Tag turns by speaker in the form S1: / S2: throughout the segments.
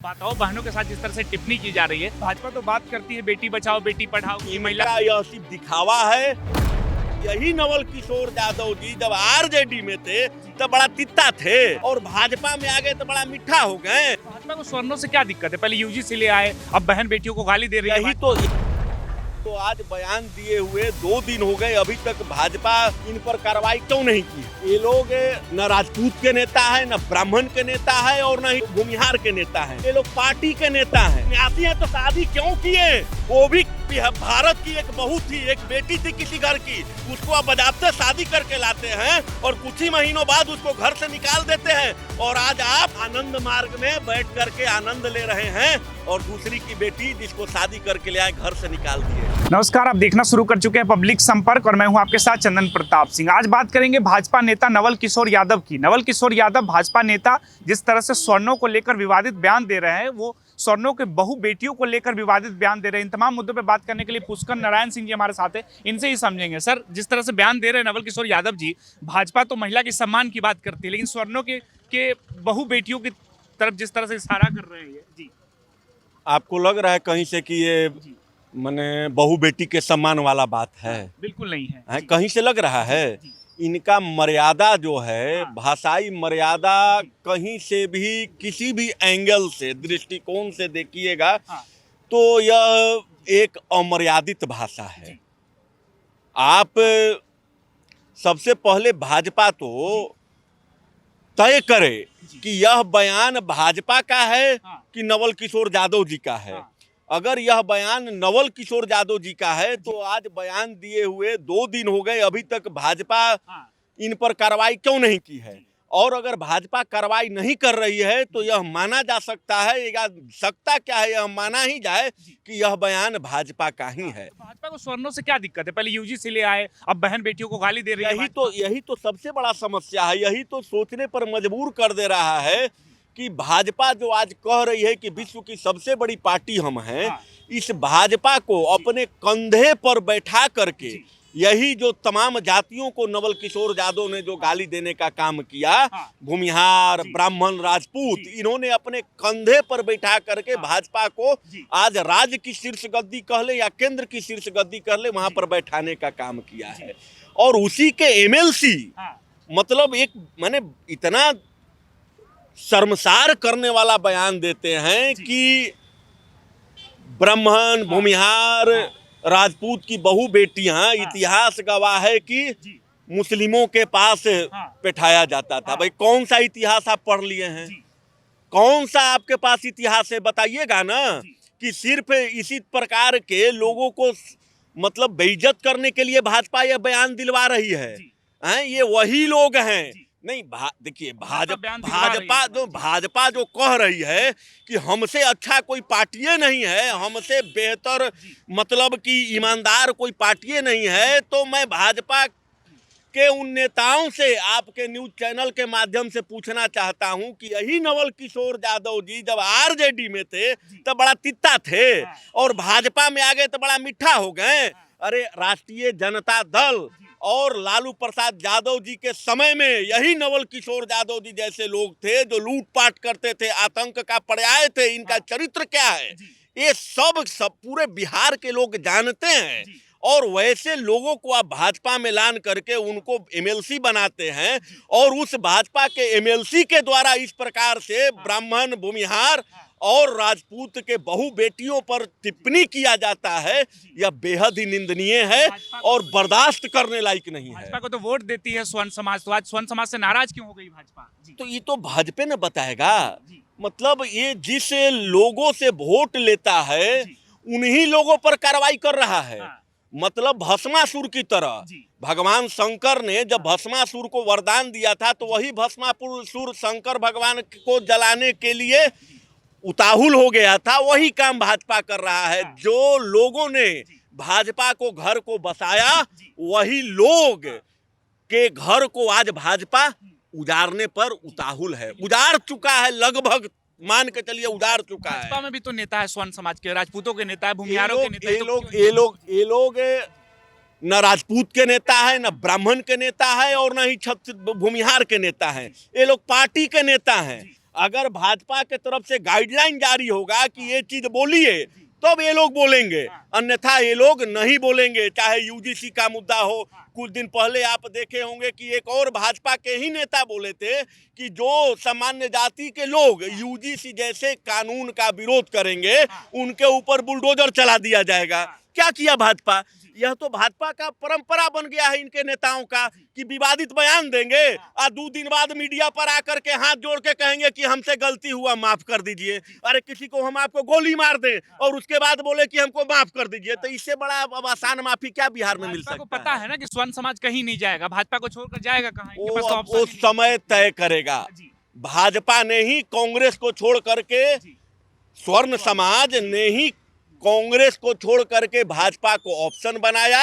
S1: माताओं बहनों के साथ जिस तरह से टिप्पणी की जा रही है, भाजपा तो बात करती है बेटी बचाओ बेटी पढ़ाओ की महिला।
S2: यह सिर्फ दिखावा है। यही नवल किशोर यादव जी जब आरजेडी में थे तब बड़ा तित्ता थे और भाजपा में आ गए तो बड़ा मीठा हो गए।
S1: भाजपा को स्वर्णों से क्या दिक्कत है? पहले यूजीसी ले आए, अब बहन बेटियों को गाली दे रही है।
S2: यही तो आज बयान दिए हुए 2 दिन हो गए, अभी तक भाजपा इन पर कार्रवाई क्यों नहीं की? ये लोग न राजपूत के नेता है, न ब्राह्मण के नेता है और न ही भूमिहार के नेता है। ये लोग पार्टी के नेता हैं। न्यासी है तो शादी क्यों किए? वो भी भारत की एक बहू थी, एक बेटी थी किसी घर की, उसको आप बजाते शादी करके लाते हैं और कुछ ही महीनों बाद उसको घर से निकाल देते हैं। और आज आप आनंद मार्ग में बैठ करके आनंद ले रहे हैं और दूसरी की बेटी जिसको शादी करके ले आए घर से निकाल दिए।
S1: नमस्कार, आप देखना शुरू कर चुके हैं पब्लिक संपर्क और मैं हूं आपके साथ चंदन प्रताप सिंह। आज बात करेंगे भाजपा नेता नवल किशोर यादव की। नवल किशोर यादव भाजपा नेता जिस तरह से स्वर्णों को लेकर विवादित बयान दे रहे हैं, वो स्वर्णों के बहु बेटियों को लेकर विवादित बयान दे रहे हैं। इन तमाम मुद्दों पे बात करने के लिए पुष्कर नारायण सिंह जी हमारे साथ हैं, इनसे ही समझेंगे। सर, जिस तरह से बयान दे रहे हैं नवल किशोर यादव जी, भाजपा तो महिला के सम्मान की बात करती है, लेकिन स्वर्णों के बहु बेटियों की तरफ जिस तरह से इशारा कर रहे हैं ये जी,
S2: आपको लग रहा है कहीं से कि ये माने बहु बेटी के सम्मान वाला बात है?
S1: बिल्कुल नहीं है।
S2: कहीं से लग रहा है। इनका मर्यादा जो है, भाषाई मर्यादा कहीं से भी किसी भी एंगल से दृष्टिकोण से देखिएगा तो यह एक अमर्यादित भाषा है। आप सबसे पहले भाजपा तो तय करे कि यह बयान भाजपा का है कि नवल किशोर यादव जी का है। अगर यह बयान नवल किशोर यादव जी का है तो आज बयान दिए हुए 2 दिन हो गए, अभी तक भाजपा इन पर कार्रवाई क्यों नहीं की है? और अगर भाजपा कार्रवाई नहीं कर रही है तो यह माना जा सकता है, या सकता क्या है, यह माना ही जाए कि यह बयान भाजपा का ही है।
S1: भाजपा को स्वर्णों से क्या दिक्कत है? पहले यूजीसी ले आए, अब बहन बेटियों को गाली दे रही है।
S2: यही तो सबसे बड़ा समस्या है। यही तो सोचने पर मजबूर कर दे रहा है कि भाजपा जो आज कह रही है कि विश्व की सबसे बड़ी पार्टी हम हैं, इस भाजपा को अपने कंधे पर बैठा करके यही जो तमाम जातियों को नवल किशोर यादव ने जो गाली देने का काम किया, भूमिहार, ब्राह्मण, राजपूत, इन्होंने अपने कंधे पर बैठा करके भाजपा को आज राज्य की शीर्ष गद्दी कह ले या केंद्र की शीर्ष गद्दी कह ले, वहां पर बैठाने का काम किया है। और उसी के एमएलसी मतलब एक माने इतना शर्मसार करने वाला बयान देते हैं कि ब्राह्मण, भूमिहार, राजपूत की बहु बेटियां, इतिहास गवाह है कि मुस्लिमों के पास बैठाया जाता था। भाई कौन सा इतिहास आप पढ़ लिए हैं? कौन सा आपके पास इतिहास है? बताइएगा ना। कि सिर्फ इसी प्रकार के लोगों को मतलब बेइज्जत करने के लिए भाजपा यह बयान दिलवा रही है। ये वही लोग हैं। नहीं, देखिए भाजपा जो कह रही है कि हमसे अच्छा कोई पार्टी नहीं है, हमसे बेहतर मतलब कि ईमानदार कोई पार्टी नहीं है, तो मैं भाजपा के उन नेताओं से आपके न्यूज चैनल के माध्यम से पूछना चाहता हूं कि यही नवल किशोर यादव जी जब आरजेडी में थे तब बड़ा तित्ता थे और भाजपा में आ गए तो बड़ा मीठा हो गए। अरे राष्ट्रीय जनता दल और लालू प्रसाद यादव जी के समय में यही नवल किशोर यादव जी जैसे लोग थे जो लूटपाट करते थे, आतंक का पर्याय थे। इनका चरित्र क्या है ये सब पूरे बिहार के लोग जानते हैं। और वैसे लोगों को आप भाजपा में लान करके उनको एमएलसी बनाते हैं और उस भाजपा के एमएलसी के द्वारा इस प्रकार से ब्राह्मण, भूमिहार और राजपूत के बहु बेटियों पर टिप्पणी किया जाता है, यह बेहद ही निंदनीय है और बर्दाश्त करने लायक नहीं है।
S1: भाजपा को तो वोट देती है स्वर्ण समाज, तो आज स्वर्ण समाज से नाराज क्यों हो गई भाजपा?
S2: तो ये तो भाजपा ने बताएगा। मतलब ये जिस लोगों से वोट लेता है उन्हीं लोगों पर कार्रवाई कर रहा है। मतलब भस्मासुर की तरह भगवान शंकर ने जब भस्मासुर को वरदान दिया था तो वही भस्मासुर शंकर भगवान को जलाने के लिए उताहुल हो गया था। वही काम भाजपा कर रहा है। जो लोगों ने भाजपा को घर को बसाया वही लोग के घर को आज भाजपा उजाड़ने पर उताहुल है। उजाड़ चुका है, लगभग मान के चलिए उजाड़ चुका है।
S1: भाजपा में भी तो नेता है स्वर्ण समाज के, राजपूतों के नेता है, भूमिहारों के नेता है।
S2: ये लोग न राजपूत के नेता है, न ब्राह्मण के नेता है और न ही भूमिहार के नेता है। ये लोग पार्टी के नेता हैं। अगर भाजपा के तरफ से गाइडलाइन जारी होगा कि ये चीज बोलिए तब ये लोग बोलेंगे, अन्यथा ये लोग नहीं बोलेंगे। चाहे यूजीसी का मुद्दा हो, कुछ दिन पहले आप देखे होंगे कि एक और भाजपा के ही नेता बोले थे कि जो सामान्य जाति के लोग यूजीसी जैसे कानून का विरोध करेंगे उनके ऊपर बुलडोजर चला दिया जाएगा। क्या किया भाजपा? यह तो भाजपा का परंपरा बन गया है इनके नेताओं का कि विवादित बयान देंगे और 2 दिन बाद मीडिया पर आकर के हाथ जोड़ के कहेंगे कि हमसे गलती हुआ, माफ कर दीजिए। अरे किसी को हम आपको गोली मार दें और उसके बाद बोले कि हमको माफ कर दीजिए, तो इससे बड़ा अब आसान माफी क्या बिहार में मिल सकता है?
S1: पता है ना कि स्वर्ण समाज कहीं नहीं जाएगा, भाजपा को छोड़कर जाएगा कहाँ? इनके पास तो
S2: वो
S1: ऑप्शन ही नहीं।
S2: समय तय करेगा। भाजपा ने ही कांग्रेस को छोड़ करके, स्वर्ण समाज ने ही कांग्रेस को छोड़ करके भाजपा को ऑप्शन बनाया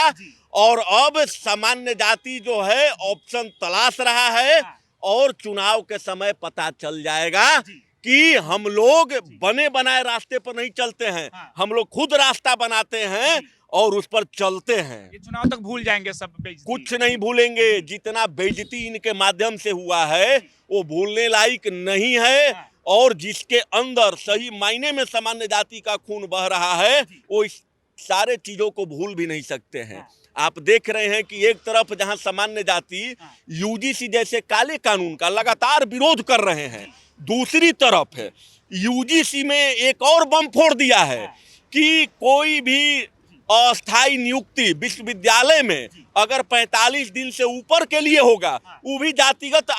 S2: और अब सामान्य जाति जो है ऑप्शन तलाश रहा है और चुनाव के समय पता चल जाएगा कि हम लोग बने बनाए रास्ते पर नहीं चलते हैं, हम लोग खुद रास्ता बनाते हैं और उस पर चलते हैं।
S1: ये चुनाव तक भूल जाएंगे सब बेइज्जती।
S2: कुछ नहीं भूलेंगे। जितना बेइज्जती इनके माध्यम से हुआ है वो भूलने लायक नहीं है, और जिसके अंदर सही मायने में सामान्य जाति का खून बह रहा है वो इस सारे चीजों को भूल भी नहीं सकते हैं। आप देख रहे हैं कि एक तरफ जहां सामान्य जाति यूजीसी जैसे काले कानून का लगातार विरोध कर रहे हैं, दूसरी तरफ यूजीसी में एक और बम फोड़ दिया है कि कोई भी अस्थायी नियुक्ति विश्वविद्यालय में अगर 45 दिन से ऊपर के लिए होगा, वो भी जातिगत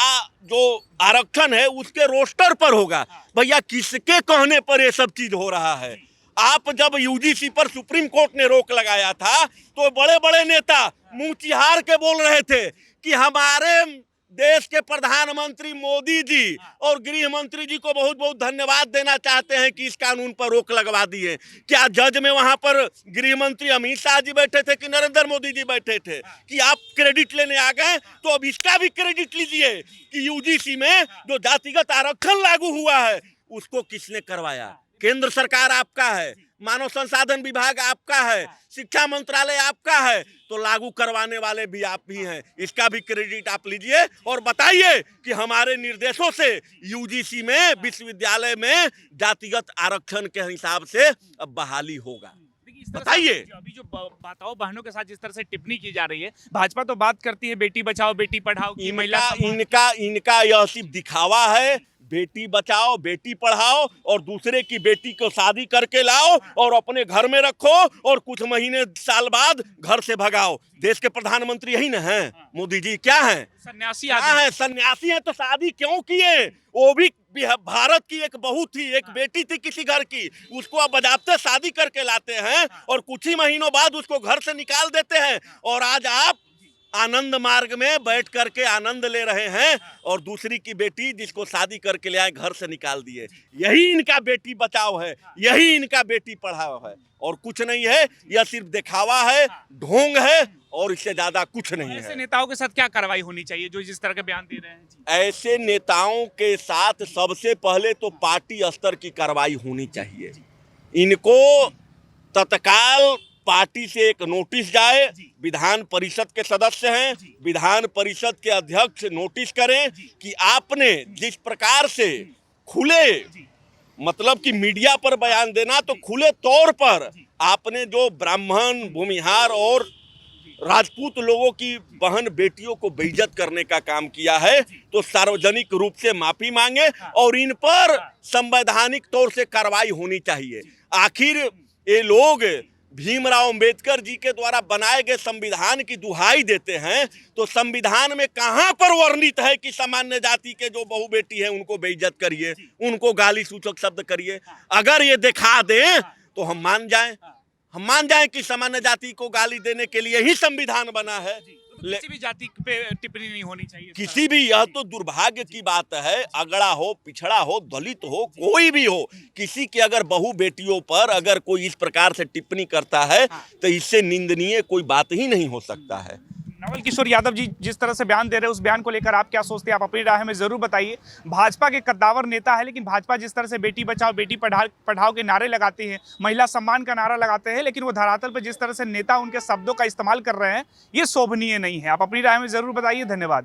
S2: जो आरक्षण है उसके रोस्टर पर होगा। भैया किसके कहने पर ये सब चीज हो रहा है? आप जब यूजीसी पर सुप्रीम कोर्ट ने रोक लगाया था तो बड़े बड़े नेता मुंह चिहार के बोल रहे थे कि हमारे देश के प्रधानमंत्री मोदी जी और गृह मंत्री जी को बहुत बहुत धन्यवाद देना चाहते हैं कि इस कानून पर रोक लगवा दिए। क्या जज में वहां पर गृह मंत्री अमित शाह जी बैठे थे कि नरेंद्र मोदी जी बैठे थे कि आप क्रेडिट लेने आ गए? तो अब इसका भी क्रेडिट लीजिए कि यूजीसी में जो जातिगत आरक्षण लागू हुआ है उसको किसने करवाया? केंद्र सरकार आपका है, मानव संसाधन विभाग आपका है, शिक्षा मंत्रालय आपका है, तो लागू करवाने वाले भी आप ही हैं। इसका भी क्रेडिट आप लीजिए और बताइए कि हमारे निर्देशों से यूजीसी में विश्वविद्यालय में जातिगत आरक्षण के हिसाब से अब बहाली होगा। बताइए।
S1: अभी जो माताओं बहनों के साथ जिस तरह से टिप्पणी की जा रही है, भाजपा तो बात करती है बेटी बचाओ बेटी पढ़ाओ की, महिला
S2: इनका यह सिर्फ दिखावा है। बेटी बचाओ बेटी पढ़ाओ और दूसरे की बेटी को शादी करके लाओ और अपने घर में रखो और कुछ महीने साल बाद घर से भगाओ। देश के प्रधानमंत्री यही ना है मोदी जी? क्या है?
S1: सन्यासी
S2: है, सन्यासी है तो शादी क्यों किए? वो भी भारत की एक बहू थी, एक बेटी थी किसी घर की, उसको आप बजाते शादी करके लाते हैं और कुछ ही महीनों बाद उसको घर से निकाल देते हैं। और आज आप आनंद मार्ग में बैठ करके आनंद ले रहे हैं और दूसरी की बेटी जिसको शादी करके ले आए घर से निकाल दिए। यही इनका बेटी बचाओ है, यही इनका बेटी पढ़ाओ है और कुछ नहीं है। यह सिर्फ दिखावा है, ढोंग है और इससे ज्यादा कुछ नहीं है।
S1: ऐसे नेताओं के साथ क्या कार्रवाई होनी चाहिए जो जिस तरह के बयान दे रहे हैं जी?
S2: ऐसे नेताओं के साथ सबसे पहले तो पार्टी स्तर की कार्रवाई होनी चाहिए। इनको तत्काल पार्टी से एक नोटिस जाए। विधान परिषद के सदस्य हैं, विधान परिषद के अध्यक्ष नोटिस करें कि आपने जिस प्रकार से खुले मतलब कि मीडिया पर बयान देना तो खुले तौर पर आपने जो ब्राह्मण भूमिहार और राजपूत लोगों की बहन बेटियों को बेइज्जत करने का काम किया है तो सार्वजनिक रूप से माफी मांगे और इन पर संवैधानिक तौर से कार्रवाई होनी चाहिए। आखिर ये लोग भीमराव अंबेडकर जी के द्वारा बनाए गए संविधान की दुहाई देते हैं तो संविधान में कहां पर वर्णित है कि सामान्य जाति के जो बहू बेटी है उनको बेइज्जत करिए, उनको गाली सूचक शब्द करिए? अगर ये दिखा दें तो हम मान जाएं कि सामान्य जाति को गाली देने के लिए ही संविधान बना है।
S1: किसी भी जाति पे टिप्पणी नहीं होनी चाहिए
S2: किसी भी। यह तो दुर्भाग्य की बात है, अगड़ा हो, पिछड़ा हो, दलित हो, कोई भी हो, किसी की अगर बहू बेटियों पर अगर कोई इस प्रकार से टिप्पणी करता है तो इससे निंदनीय कोई बात ही नहीं हो सकता है।
S1: नवल किशोर यादव जी जिस तरह से बयान दे रहे हैं उस बयान को लेकर आप क्या सोचते हैं? आप अपनी राय में जरूर बताइए। भाजपा के कद्दावर नेता है लेकिन भाजपा जिस तरह से बेटी बचाओ बेटी पढ़ाओ के नारे लगाती है, महिला सम्मान का नारा लगाते हैं, लेकिन वो धरातल पर जिस तरह से नेता उनके शब्दों का इस्तेमाल कर रहे हैं ये शोभनीय नहीं है। आप अपनी राय में जरूर बताइए। धन्यवाद।